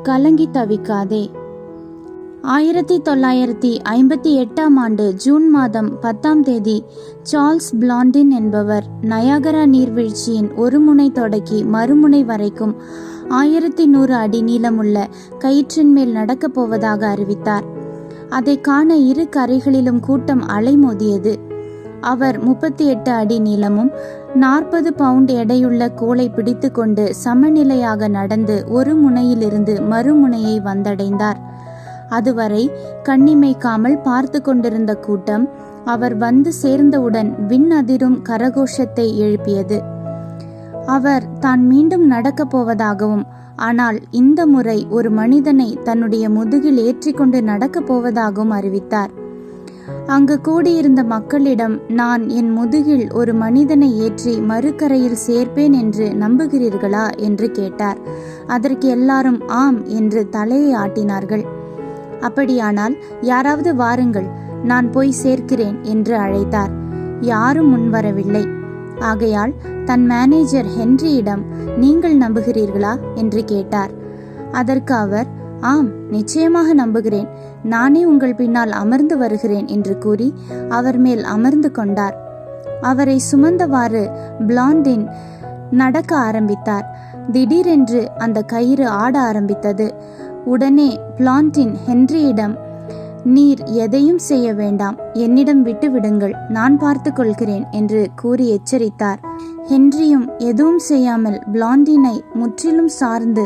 கலங்கி தவிக்காதே. 1958 ஜூன் மாதம் 10 சார்ல்ஸ் பிளாண்டின் என்பவர் நயாகரா நீர்வீழ்ச்சியின் ஒரு முனை தொடக்கி மறுமுனை வரைக்கும் 1100 அடி நீளமுள்ள கயிற்றின் மேல் நடக்கப் போவதாக அறிவித்தார். அதை காண இரு கரைகளிலும் கூட்டம் அலைமோதியது. அவர் 38 அடி நீளமும் 40 பவுண்ட் எடையுள்ள கோலை பிடித்து கொண்டு சமநிலையாக நடந்து ஒரு முனையிலிருந்து மறுமுனையை வந்தடைந்தார். அதுவரை கண்ணிமைக்காமல் பார்த்து கொண்டிருந்த கூட்டம் அவர் வந்து சேர்ந்தவுடன் விண் அதிரும் கரகோஷத்தை எழுப்பியது. அவர் தான் மீண்டும் நடக்கப் போவதாகவும், ஆனால் இந்த முறை ஒரு மனிதனை தன்னுடைய முதுகில் ஏற்றிக்கொண்டு நடக்கப் போவதாகவும் அறிவித்தார். அங்கு கூடியிருந்த மக்களிடம், நான் என் முதுகில் ஒரு மனிதனை ஏற்றி மறுகரையில் சேர்ப்பேன் என்று நம்புகிறீர்களா என்று கேட்டார். அதற்கு எல்லாரும் ஆம் என்று தலையை ஆட்டினார்கள். அப்படியானால் யாராவது வாருங்கள், நான் போய் சேர்க்கிறேன் என்று அழைத்தார். யாரும் முன்வரவில்லை. ஆகையால் தன் மேனேஜர் ஹென்ரியிடம், நீங்கள் நம்புகிறீர்களா என்று கேட்டார். அதற்கு அவர், ஆம், நிச்சயமாக நம்புகிறேன், நானே உங்கள் பின்னால் அமர்ந்து வருகிறேன் என்று கூறி அவர் மேல் அமர்ந்து கொண்டார். அவரை சுமந்தவாறு பிளாண்டின் நடக்க ஆரம்பித்தார். திடீரென்று அந்த கயிறு ஆட ஆரம்பித்தது. உடனே பிளாண்டின் ஹென்ரியிடம், நீர் எதையும் செய்ய வேண்டாம், என்னிடம் விட்டு விடுங்கள், நான் பார்த்து கொள்கிறேன் என்று கூறி எச்சரித்தார். ஹென்ரியும் எதுவும் செய்யாமல் பிளாண்டினை முற்றிலும் சார்ந்து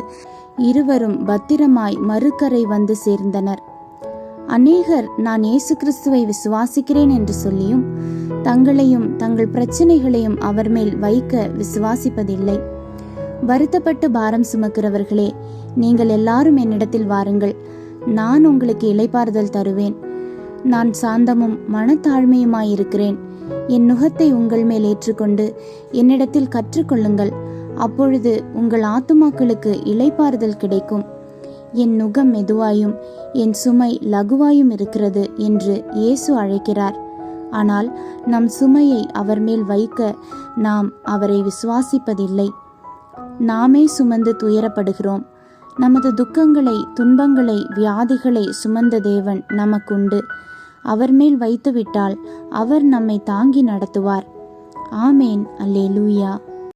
இருவரும் பத்திரமாய் மறுகரை வந்து சேர்ந்தனர். அநேகர் நான் இயேசு கிறிஸ்துவை விசுவாசிக்கிறேன் என்று சொல்லியும் தங்களையும் தங்கள் பிரச்சனைகளையும் அவர் மேல் வைக்க விசுவாசிப்பதில்லை. வருத்தப்பட்டு பாரம் சுமக்கிறவர்களே, நீங்கள் எல்லாரும் என்னிடத்தில் வாருங்கள், நான் உங்களுக்கு இளைப்பாறுதல் தருவேன். நான் சாந்தமும் மனத்தாழ்மையுமாயிருக்கிறேன். என் நுகத்தை உங்கள் மேல் ஏற்றுக்கொண்டு என்னிடத்தில் கற்றுக்கொள்ளுங்கள், அப்பொழுது உங்கள் ஆத்துமாக்களுக்கு இளைப்பாறுதல் கிடைக்கும். என் நுகம் மெதுவாயும் என் சுமை லகுவாயும் இருக்கிறது என்று இயேசு அழைக்கிறார். ஆனால் நம் சுமையை அவர் மேல் வைக்க நாம் அவரை விசுவாசிப்பதில்லை. நாமே சுமந்து துயரப்படுகிறோம். நமது துக்கங்களை, துன்பங்களை, வியாதிகளை சுமந்த தேவன் நமக்குண்டு. அவர் மேல் வைத்துவிட்டால் அவர் நம்மை தாங்கி நடத்துவார். ஆமேன். அல்லேலூயா.